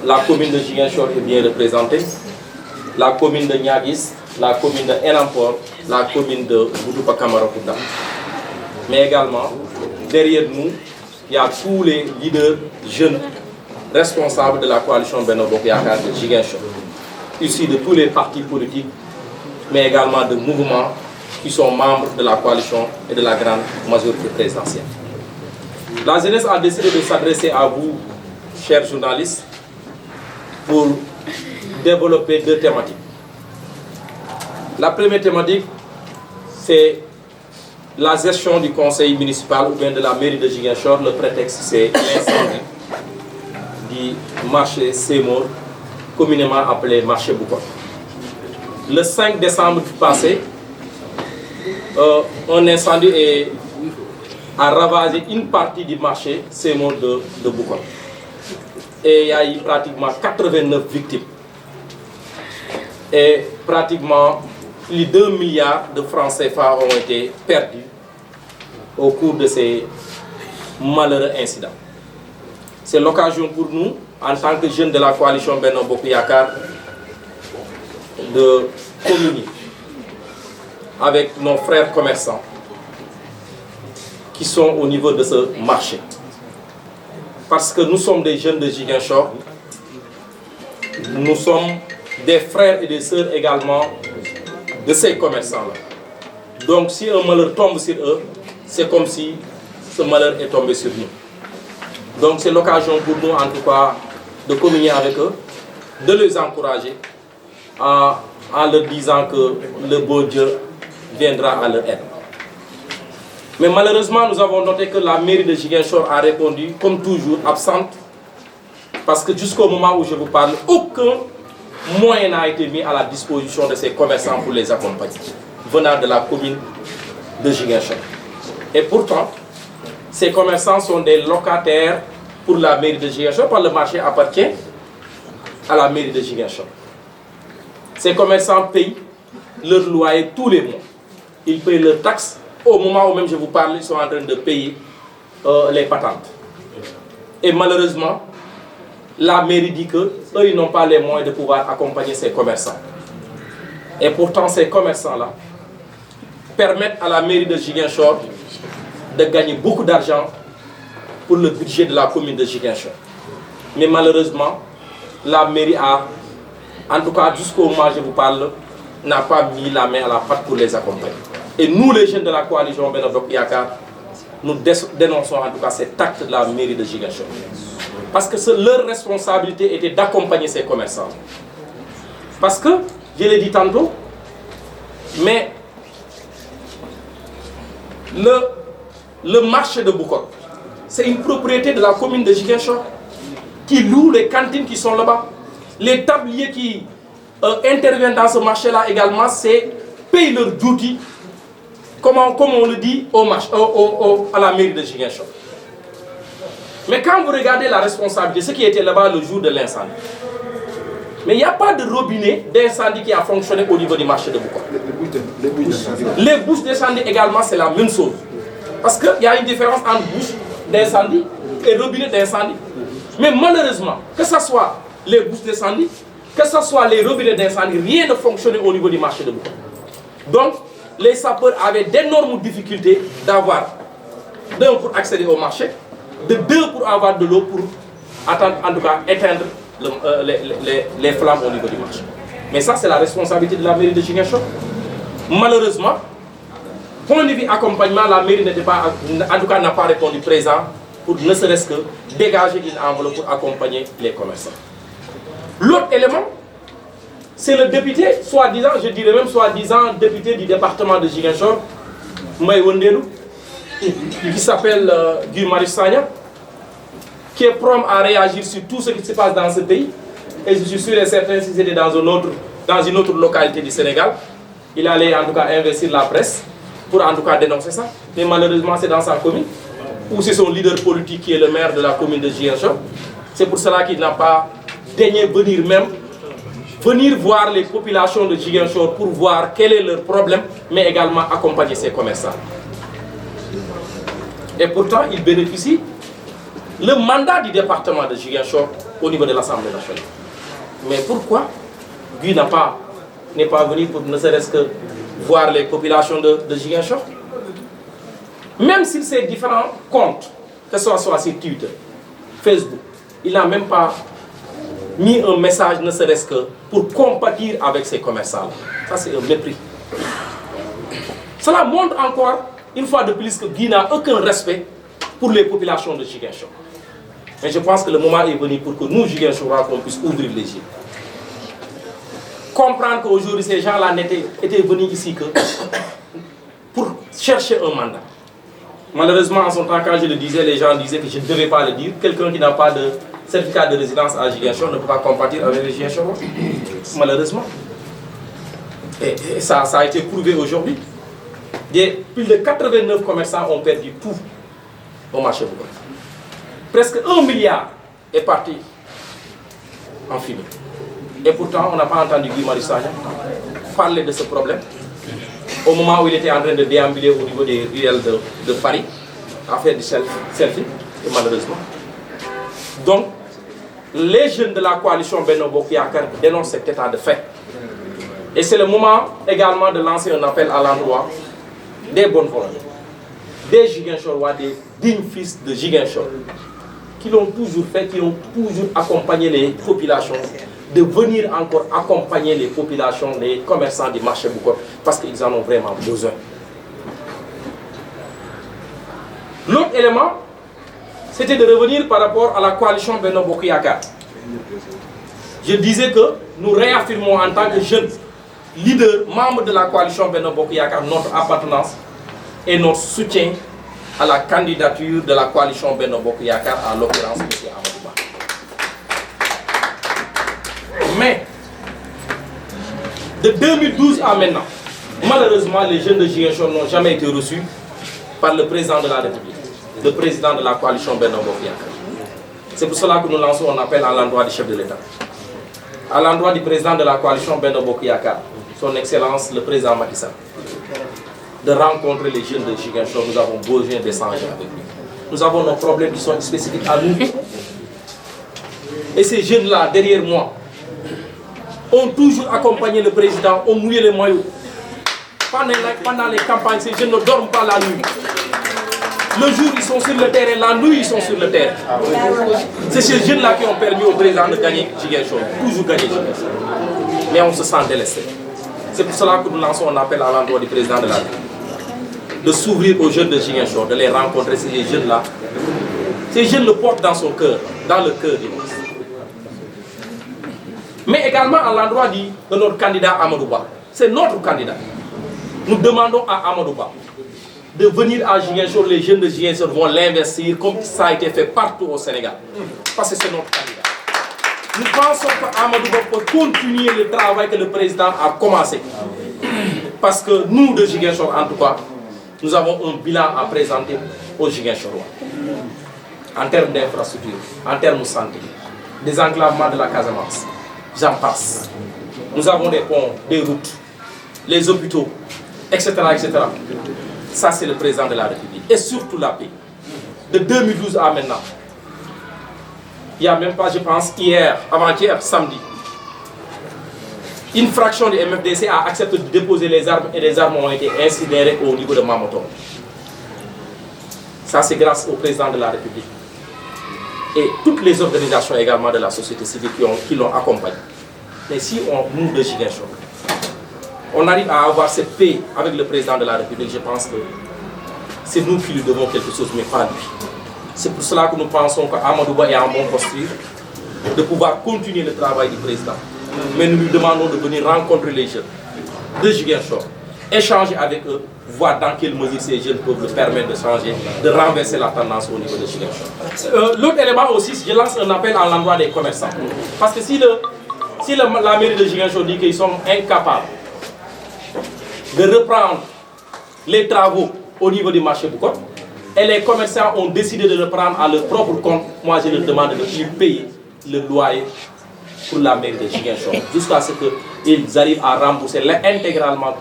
la commune de Ziguinchor est bien représentée, la commune de Niaguis, la commune de Enampor, la commune de Boudoupa Kamarakounda. Mais également, derrière nous, il y a tous les leaders jeunes responsables de la coalition Benno Bokk Yakaar de Ziguinchor, issus de tous les partis politiques, mais également de mouvements qui sont membres de la coalition et de la grande majorité présidentielle. La jeunesse a décidé de s'adresser à vous, chers journalistes, pour développer deux thématiques. La première thématique, c'est la gestion du conseil municipal ou bien de la mairie de Ziguinchor. Le prétexte, c'est l'incendie du marché Seymour, communément appelé marché Boucol. Le 5 décembre passé, un incendie a ravagé une partie du marché Seymour de Boucol. Et il y a eu pratiquement 89 victimes. Et pratiquement plus de 2 milliards de francs CFA ont été perdus au cours de ces malheureux incidents. C'est l'occasion pour nous, en tant que jeunes de la coalition Benno Bokk Yakaar, de communier avec nos frères commerçants qui sont au niveau de ce marché. Parce que nous sommes des jeunes de Ziguinchor, nous sommes des frères et des sœurs également de ces commerçants-là. Donc si un malheur tombe sur eux, c'est comme si ce malheur est tombé sur nous. Donc c'est l'occasion pour nous en tout cas de communier avec eux, de les encourager en leur disant que le beau Dieu viendra à leur aide. Mais malheureusement, nous avons noté que la mairie de Ziguinchor a répondu, comme toujours, absente, parce que jusqu'au moment où je vous parle, aucun moyen n'a été mis à la disposition de ces commerçants pour les accompagner, venant de la commune de Ziguinchor. Et pourtant, ces commerçants sont des locataires pour la mairie de Ziguinchor, car le marché appartient à la mairie de Ziguinchor. Ces commerçants payent leur loyer tous les mois. Ils payent leurs taxes. Au moment où même je vous parle, ils sont en train de payer les patentes. Et malheureusement, la mairie dit qu'eux, ils n'ont pas les moyens de pouvoir accompagner ces commerçants. Et pourtant, ces commerçants-là permettent à la mairie de Ziguinchor de gagner beaucoup d'argent pour le budget de la commune de Ziguinchor. Mais malheureusement, la mairie a, en tout cas jusqu'au moment où je vous parle, n'a pas mis la main à la pâte pour les accompagner. Et nous, les jeunes de la coalition Benno Bokk Yakaar, nous dénonçons en tout cas cet acte de la mairie de Ziguinchor. Parce que leur responsabilité était d'accompagner ces commerçants. Parce que, je l'ai dit tantôt, mais le marché de Boucol, c'est une propriété de la commune de Ziguinchor qui loue les cantines qui sont là-bas. Les tabliers qui interviennent dans ce marché-là également, c'est payent leur duty, comme on le dit à la mairie de Ziguinchor. Mais quand vous regardez la responsabilité, ce qui était là-bas le jour de l'incendie, mais il n'y a pas de robinet d'incendie qui a fonctionné au niveau du marché de Boucol. Les bouches d'incendie également, c'est la même chose. Parce qu'il y a une différence entre bouche d'incendie et robinet d'incendie. Mais malheureusement, que ce soit les bouches d'incendie, que ce soit les robinets d'incendie, rien ne fonctionnait au niveau du marché de Boucol. Donc, les sapeurs avaient d'énormes difficultés d'avoir, d'un, pour accéder au marché, de deux, pour avoir de l'eau pour attendre, en tout cas éteindre les flammes au niveau du marché. Mais ça, c'est la responsabilité de la mairie de Ziguinchor. Malheureusement, point de vue accompagnement, la mairie n'était pas, en tout cas n'a pas répondu présent pour ne serait-ce que dégager une enveloppe pour accompagner les commerçants. L'autre élément, c'est le député, soi-disant, je dirais même soi-disant député du département de Ziguinchor, May Wondelou, qui s'appelle Guy Marius Sagna, qui est prompt à réagir sur tout ce qui se passe dans ce pays. Et je suis sûr et certain, si c'était dans une autre localité du Sénégal, il allait en tout cas investir la presse pour en tout cas dénoncer ça. Mais malheureusement, c'est dans sa commune, où c'est son leader politique qui est le maire de la commune de Ziguinchor. C'est pour cela qu'il n'a pas daigné venir voir les populations de Ziguinchor pour voir quel est leur problème, mais également accompagner ses commerçants. Et pourtant, il bénéficie le mandat du département de Ziguinchor au niveau de l'Assemblée nationale. Mais pourquoi Guy n'est pas venu pour ne serait-ce que voir les populations de Ziguinchor? Même s'il ses différents comptes, que ce soit sur Twitter, Facebook, il n'a même pas mis un message, ne serait-ce que pour compatir avec ces commerçants. Ça, c'est un mépris. Cela montre encore, une fois de plus, que Guy n'a aucun respect pour les populations de Ziguinchor. Mais je pense que le moment est venu pour que nous, Ziguinchorois, qu'on puisse ouvrir les yeux. Comprendre qu'aujourd'hui, ces gens-là étaient venus ici que pour chercher un mandat. Malheureusement, en son temps, quand je le disais, les gens disaient que je ne devais pas le dire. Quelqu'un qui n'a pas de certificat de résidence à Ziguinchor ne peut pas compatir avec les Ziguinchorois. Malheureusement. Et ça a été prouvé aujourd'hui. Plus de 89 commerçants ont perdu tout au marché Bougon. Presque 1 milliard est parti en fumée. Et pourtant, on n'a pas entendu Guy Marius Sagna parler de ce problème. Au moment où il était en train de déambuler au niveau des ruelles de Paris, à faire du selfie, et malheureusement. Donc, les jeunes de la coalition Benno Bokk Yakaar dénoncent cet état de fait. Et c'est le moment également de lancer un appel à l'endroit des bonnes volontés, des Ziguinchorois, des dignes fils de Ziguinchor, qui l'ont toujours fait, qui ont toujours accompagné les populations, de venir encore accompagner les populations, les commerçants du marché Bougon, parce qu'ils en ont vraiment besoin. L'autre élément, c'était de revenir par rapport à la coalition Benno Bokk Yakaar. Je disais que nous réaffirmons en tant que jeunes leaders, membres de la coalition Benno Bokk Yakaar, notre appartenance et notre soutien à la candidature de la coalition Benno Bokk Yakaar, en l'occurrence M. Amadou Ba. Mais, de 2012 à maintenant, malheureusement, les jeunes de Ziguinchor n'ont jamais été reçus par le président de la République, le président de la coalition Benno Bokk Yakaar. C'est pour cela que nous lançons un appel à l'endroit du chef de l'État, à l'endroit du président de la coalition Benno Bokk Yakaar, son Excellence le président Macky Sall, de rencontrer les jeunes de Ziguinchor. Nous avons besoin d'échanger avec lui. Nous avons nos problèmes qui sont spécifiques à nous. Et ces jeunes-là, derrière moi, ont toujours accompagné le président, ont mouillé les maillots. Pendant les campagnes, ces jeunes ne dorment pas la nuit. Le jour, ils sont sur le terrain, la nuit, ils sont sur le terrain. C'est ces jeunes-là qui ont permis au président de gagner Ziguinchor, toujours gagner Ziguinchor. Mais on se sent délaissé. C'est pour cela que nous lançons un appel à l'endroit du président de la République, de s'ouvrir aux jeunes de Ziguinchor, de les rencontrer, ces jeunes-là. Ces jeunes le portent dans son cœur, dans le cœur du monde. Mais également à l'endroit de notre candidat Amadou Ba. C'est notre candidat. Nous demandons à Amadou Ba de venir à Ziguinchor. Les jeunes de Ziguinchor vont l'investir comme ça a été fait partout au Sénégal. Parce que c'est notre candidat. Nous pensons qu'Amadou Ba peut continuer le travail que le président a commencé. Parce que nous de Ziguinchor, en tout cas, nous avons un bilan à présenter aux Ziguinchorois. En termes d'infrastructure, en termes de santé, des enclavements de la Casamance. J'en passe. Nous avons des ponts, des routes, les hôpitaux, etc. etc. Ça, c'est le président de la République. Et surtout la paix. De 2012 à maintenant. Il n'y a même pas, je pense, hier, avant-hier, samedi, une fraction du MFDC a accepté de déposer les armes et les armes ont été incinérées au niveau de Mamoton. Ça, c'est grâce au président de la République. Et toutes les organisations également de la société civile qui l'ont accompagné. Mais si nous de Ziguinchor, on arrive à avoir cette paix avec le président de la République, je pense que c'est nous qui lui devons quelque chose, mais pas lui. C'est pour cela que nous pensons qu'Amadou Ba est en bonne posture de pouvoir continuer le travail du président. Mais nous lui demandons de venir rencontrer les jeunes de Ziguinchor, échanger avec eux, voir dans quelle mesure ces jeunes peuvent le permettre de changer, de renverser la tendance au niveau de Ziguinchor. L'autre élément aussi, je lance un appel à l'endroit des commerçants. Parce que si la mairie de Ziguinchor dit qu'ils sont incapables de reprendre les travaux au niveau du marché Bougon, et les commerçants ont décidé de reprendre à leur propre compte, moi je leur demande de plus payer le loyer pour la mairie de Ziguinchor, jusqu'à ce qu'ils arrivent à rembourser intégralement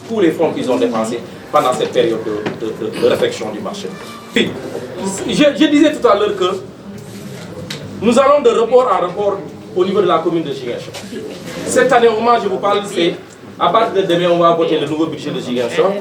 tous les fonds qu'ils ont dépensés pendant cette période de réflexion du marché. Puis, je disais tout à l'heure que Nous allons de report en report au niveau de la commune de Ziguinchor. Cette année, au moment où je vous parle, c'est à partir de demain, on va voter le nouveau budget de Ziguinchor.